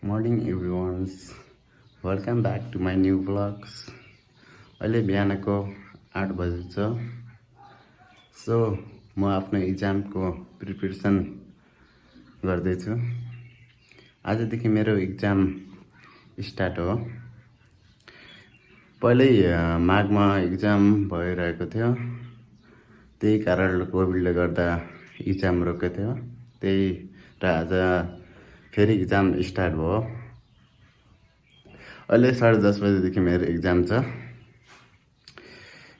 Morning everyone's welcome back to my new vlogs. अहिले बिहानको 8 बजे छ। सो म आफ्नो एक्जामको प्रिपरेसन गर्दैछु। आजदेखि मेरो एक्जाम स्टार्ट हो। पहिले माघमा एक्जाम भइरहेको थियो, त्यही कारणले कोभिडले गर्दा एक्जाम रोकेको थियो। त्यही र आज फेरि एक्जाम स्टार्ट भयो। अहिले 10:30 बजेदेखि मेरो एक्जाम छ।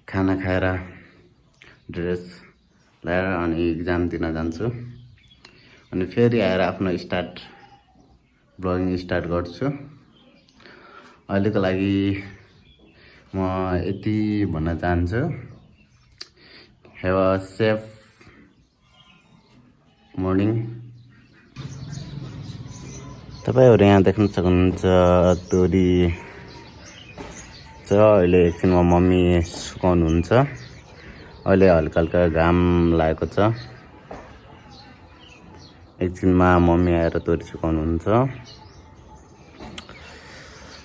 खाना खाएर ड्रेस लगाएर अनि एक्जाम दिन जान्छु। अनि फेरि आएर आफ्नो ब्लगिङ स्टार्ट गर्छु। अहिलेको लागि म यति भन्न चाहन्छु। Have a safe morning. तपाईहरु यहाँ देख्न सक्नुहुन्छ तोरी छ। अहिले एकछिनमा मम्मी सुकाउनुहुन्छ। अहिले हल्का हल्का घाम लागेको छ। एकछिनमा मम्मी आएर तोरी सुकाउनुहुन्छ।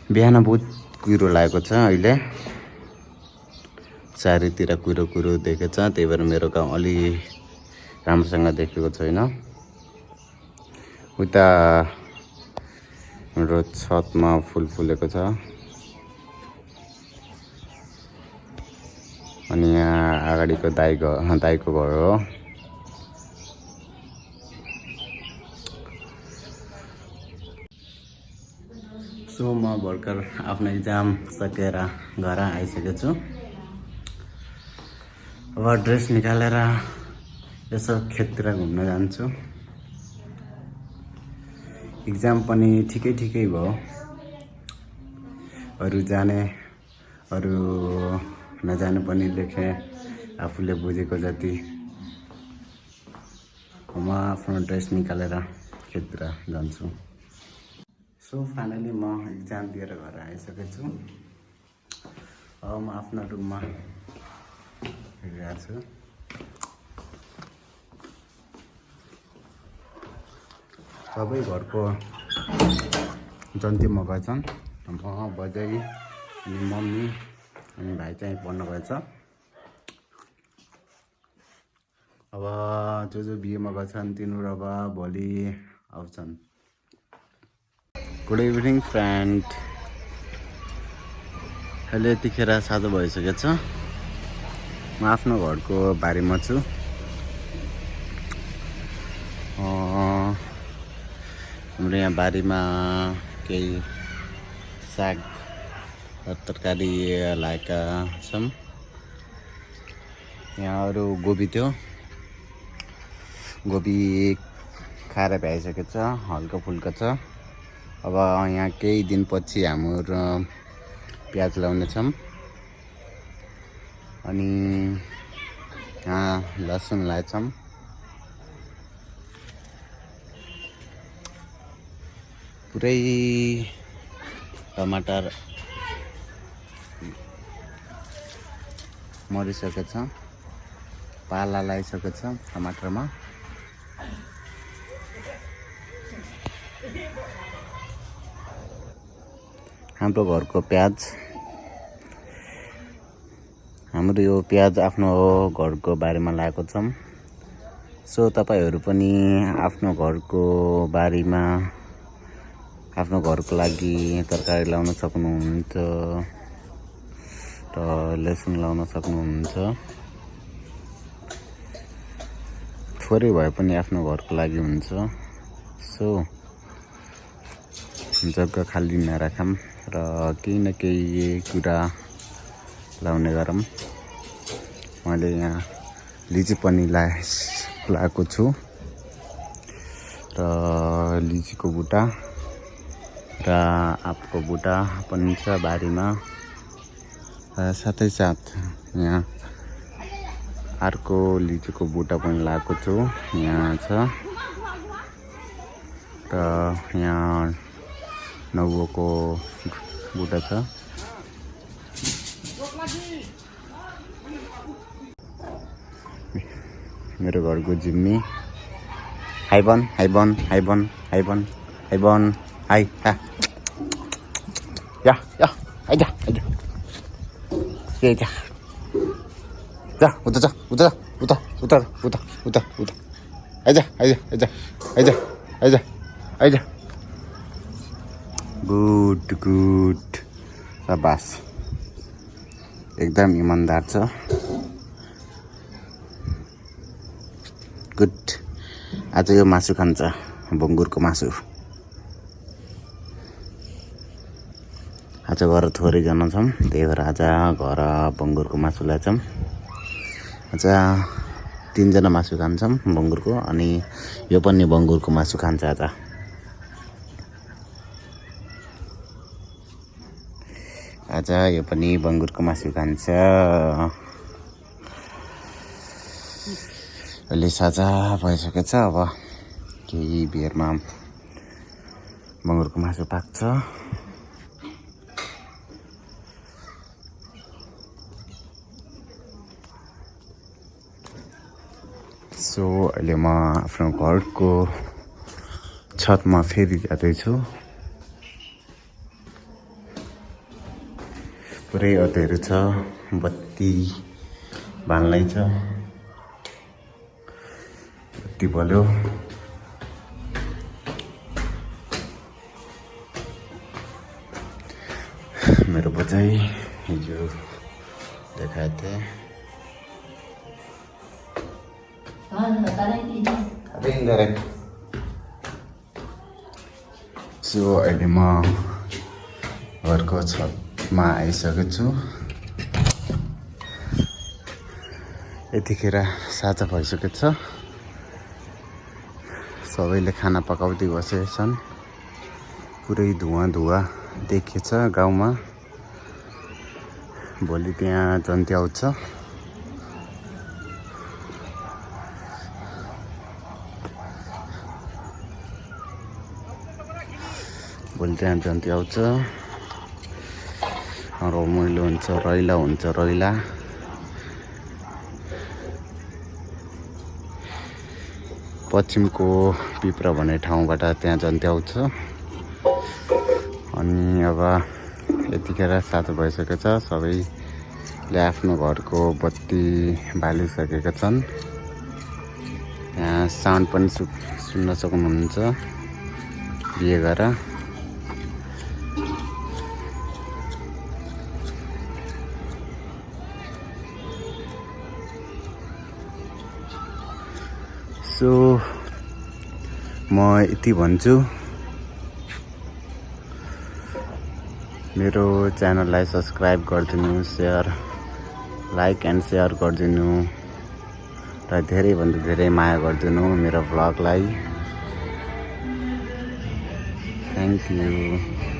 बिहान बहुत कुहिरो लागेको छ। अहिले चारैतिर कुहिरो देखेको छ। त्यही भएर मेरो गाउँ अलि राम्रोसँग देखेको छैन। उता मेरो छतमा फुल फुलेको छ। अनि यहाँ अगाडिको दाइको घर हो। सो म भर्खर आफ्नो एक्जाम सकेर घर आइसकेको छु। अब ड्रेस निकालेर यसो खेततिर घुम्न जान्छु। एक्जाम पनि ठिकै भयो। अरू जाने अरू नजाने पनि लेखे आफूले बुझेको जति। म आफ्नो ड्रेस निकालेर खेततिर जान्छु। सो फाइनली म एक्जाम दिएर घर आइसकेको छु। अब म आफ्नो रुममा हिँडिरहेको छु। सबै घरको जन्ती मगाएछन्। म बजै अनि मम्मी अनि भाइ चाहिँ पढ्न गएछ। अब जो बिहे मगाएछन् तिनीहरू अब भोलि आउँछन्। Good evening friend. अहिले यतिखेर साँझ भइसकेको छ। म आफ्नो घरको बारीमा छु। हाम्रो यहाँ बारीमा केही साग र तरकारी लगाएका छौँ। यहाँ अरू गोबी थियो। गोबी खाएर भ्याइसकेको छ, हल्का फुल्का छ। अब यहाँ केही दिनपछि हाम्रो प्याज लगाउनेछौँ। अनि यहाँ लसुन लगाएछौँ। पुरै टमाटर मरिसकेको छ। पाला लगाइसकेको छ टमाटरमा। हाम्रो घरको प्याज। हाम्रो यो प्याज आफ्नो घरको बारीमा लगाएको छौँ। सो तपाईहरु पनि आफ्नो घरको बारीमा आफ्नो घरको लागि तरकारी लगाउन सक्नुहुन्छ र लसुन लगाउन सक्नुहुन्छ। थोरै भए पनि आफ्नो घरको लागि हुन्छ। सो जग्गा खाली नराखौँ र केही न केही कुरा लाउने गरौँ। मैले यहाँ लिची पनि लगाएको छु र लिचीको बुट्टा र आँपको बुट्टा पनि छ बारीमा। साथै साथ यहाँ अर्को लिचीको बुट्टा पनि लगाएको छु। यहाँ छ र यहाँ नौवको बुट्टा छ। मेरो घरको जिम्मी हाइबन। हाई या या आइजा आइजा ए जा जा उता जा उता उता उता उता उता उता आइजा आइजा आइजा आइजा आइजा आइजा गुड गुड शाबास एकदम इमानदार छ गुड आज यो मासु खान्छ बङ्गुरको मासु आज घर थोरैजना छौँ त्यही भएर आज घर बङ्गुरको मासु ल्याउँछौँ आज 3 जना मासु खान्छौँ बङ्गुरको अनि यो पनि बङ्गुरको मासु खान्छ आज यो पनि बङ्गुरको मासु खान्छ अहिले साझा भइसकेछ अब केही बेरमा बङ्गुरको मासु पाक्छ सो अहिले म आफ्नो घरको छतमा फेरि जाँदैछु पुरै अँध्यारो छ बत्ती बाल्नै छ बत्ती बल्यो मेरो बजाइ हिजो देखाएको थिएँ सो अहिले म घरको छतमा आइसकेको छु यतिखेर साँझ भइसकेको छ सबैले खाना पकाउँदै बसेका छन् पुरै धुवा देखिन्छ गाउँमा भोलि त्यहाँ जन्ती आउँछ भोलि त्यहाँ जन्ती आउँछ रमाइलो हुन्छ रैला हुन्छ रैला पश्चिमको पिप्रा भन्ने ठाउँबाट त्यहाँ जन्ती आउँछ अनि अब यतिखेर 7 भइसकेको छ सबैले आफ्नो घरको बत्ती बालिसकेका छन् यहाँ साउन्ड पनि सुन्न सक्नुहुन्छ बिहे गरेर सो म यति भन्छु मेरो च्यानललाई सब्स्क्राइब गरिदिनु लाइक एन्ड सेयर गरिदिनु र धेरैभन्दा धेरै माया गरिदिनु मेरो भ्लगलाई थ्याङ्क यू